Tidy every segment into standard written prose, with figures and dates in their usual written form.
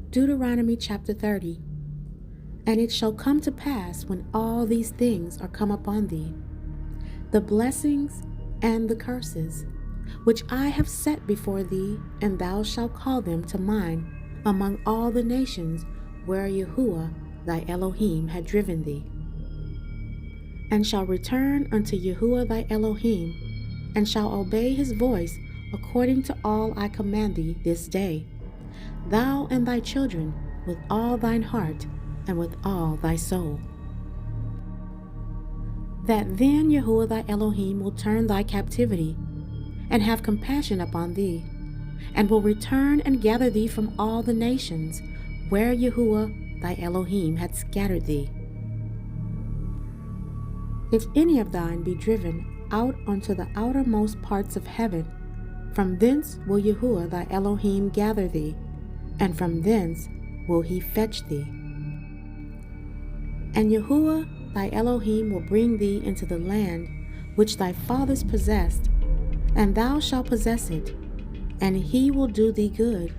Deuteronomy chapter 30. And it shall come to pass when all these things are come upon thee, the blessings and the curses, which I have set before thee, and thou shalt call them to mind among all the nations where Yahuwah thy Elohim had driven thee, and shall return unto Yahuwah thy Elohim, and shall obey his voice according to all I command thee this day, thou and thy children with all thine heart and with all thy soul. That then Yahuwah thy Elohim will turn thy captivity, and have compassion upon thee, and will return and gather thee from all the nations where Yahuwah thy Elohim had scattered thee. If any of thine be driven out unto the outermost parts of heaven, from thence will Yahuwah thy Elohim gather thee, and from thence will he fetch thee. And Yahuwah thy Elohim will bring thee into the land which thy fathers possessed, and thou shalt possess it, and he will do thee good,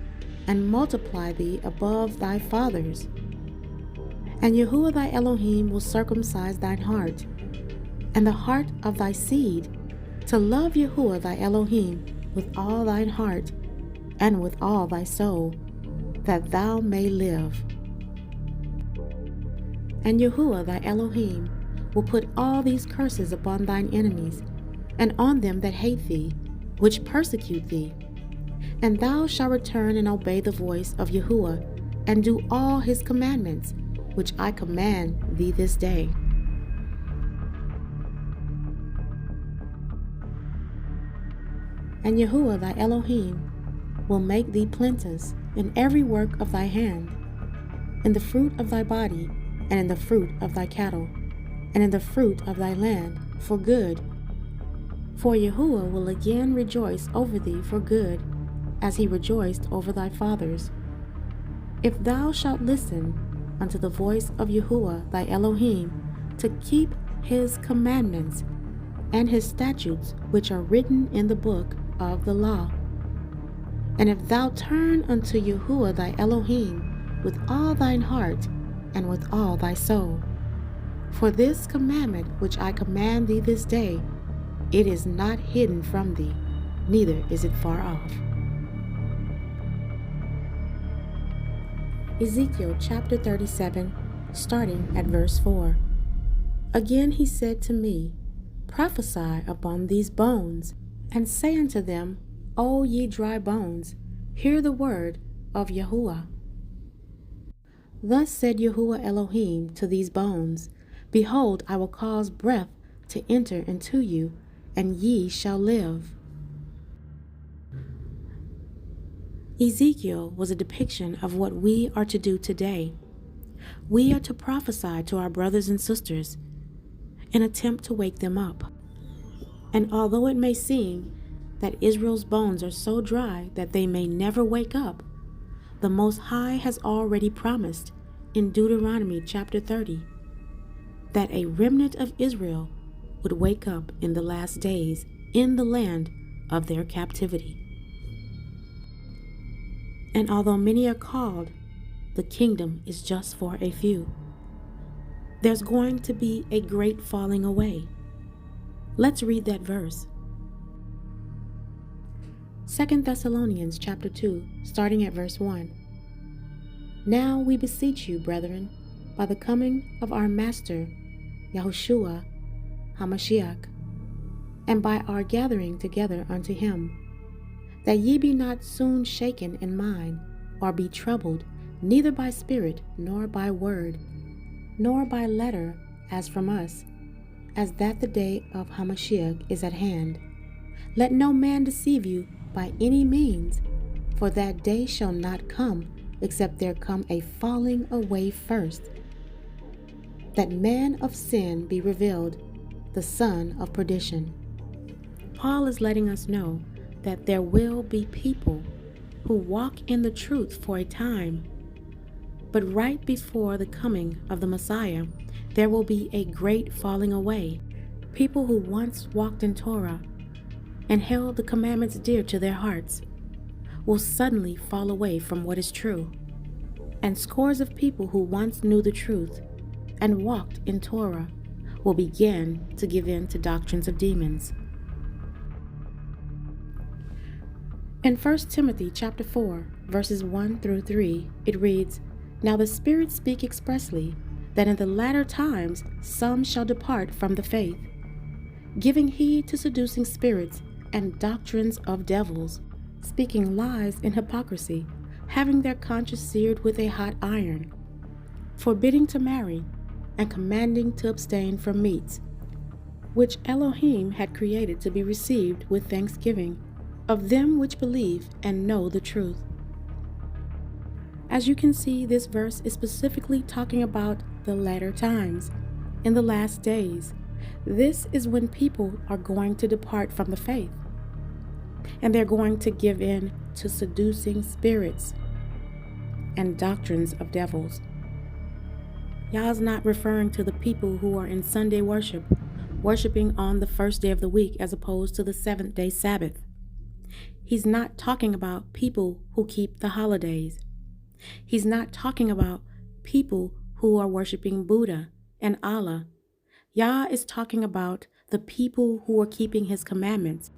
and multiply thee above thy fathers. And Yahuwah thy Elohim will circumcise thine heart, and the heart of thy seed, to love Yahuwah thy Elohim with all thine heart, and with all thy soul, that thou may live. And Yahuwah thy Elohim will put all these curses upon thine enemies, and on them that hate thee, which persecute thee. And thou shalt return and obey the voice of Yahuwah, and do all his commandments, which I command thee this day. And Yahuwah thy Elohim will make thee plenteous in every work of thy hand, in the fruit of thy body, and in the fruit of thy cattle, and in the fruit of thy land, for good. For Yahuwah will again rejoice over thee for good, as he rejoiced over thy fathers. If thou shalt listen unto the voice of Yahuwah thy Elohim, to keep his commandments and his statutes which are written in the book of the law. And if thou turn unto Yahuwah thy Elohim with all thine heart and with all thy soul. For this commandment which I command thee this day, it is not hidden from thee, neither is it far off. Ezekiel chapter 37, starting at verse 4. Again he said to me, Prophesy upon these bones, and say unto them, O ye dry bones, hear the word of Yahuwah. Thus said Yahuwah Elohim to these bones, Behold, I will cause breath to enter into you, and ye shall live. Ezekiel was a depiction of what we are to do today. We are to prophesy to our brothers and sisters, and attempt to wake them up. And although it may seem that Israel's bones are so dry that they may never wake up, the Most High has already promised in Deuteronomy chapter 30 that a remnant of Israel would wake up in the last days in the land of their captivity. And although many are called, the kingdom is just for a few. There's going to be a great falling away. Let's read that verse. 2 Thessalonians chapter 2, starting at verse 1. Now we beseech you, brethren, by the coming of our Master, Yahushua HaMashiach, and by our gathering together unto him, that ye be not soon shaken in mind, or be troubled, neither by spirit, nor by word, nor by letter, as from us, as that the day of Hamashiach is at hand. Let no man deceive you by any means, for that day shall not come, except there come a falling away first, that man of sin be revealed, the son of perdition. Paul is letting us know that there will be people who walk in the truth for a time, but right before the coming of the Messiah, there will be a great falling away. People who once walked in Torah and held the commandments dear to their hearts will suddenly fall away from what is true. And scores of people who once knew the truth and walked in Torah will begin to give in to doctrines of demons. In 1 Timothy chapter 4, verses 1 through 3, it reads, "Now the Spirits speak expressly that in the latter times some shall depart from the faith, giving heed to seducing spirits and doctrines of devils, speaking lies in hypocrisy, having their conscience seared with a hot iron, forbidding to marry, and commanding to abstain from meats, which Elohim had created to be received with thanksgiving of them which believe and know the truth." As you can see, this verse is specifically talking about the latter times, in the last days. This is when people are going to depart from the faith, and they're going to give in to seducing spirits and doctrines of devils. Yah's not referring to the people who are in Sunday worship, worshiping on the first day of the week as opposed to the seventh-day Sabbath. He's not talking about people who keep the holidays. He's not talking about people who are worshiping Buddha and Allah. Yah is talking about the people who are keeping his commandments.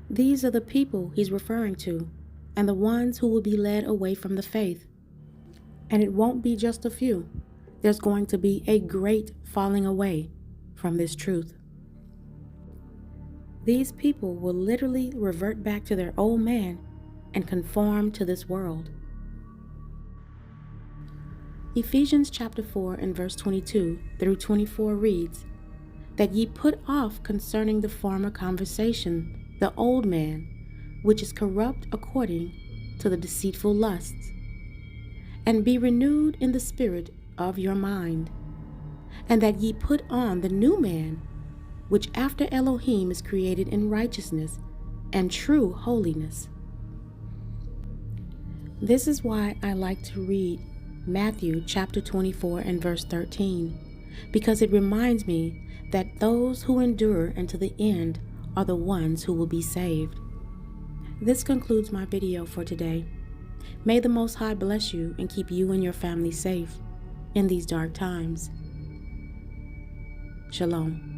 These are the people he's referring to, and the ones who will be led away from the faith. And it won't be just a few. There's going to be a great falling away from this truth. These people will literally revert back to their old man and conform to this world. Ephesians chapter 4 and verse 22 through 24 reads, "That ye put off concerning the former conversation the old man, which is corrupt according to the deceitful lusts, and be renewed in the spirit of your mind, and that ye put on the new man, which after Elohim is created in righteousness and true holiness." This is why I like to read Matthew chapter 24 and verse 13, because it reminds me that those who endure unto the end are the ones who will be saved. This concludes my video for today. May the Most High bless you and keep you and your family safe in these dark times. Shalom.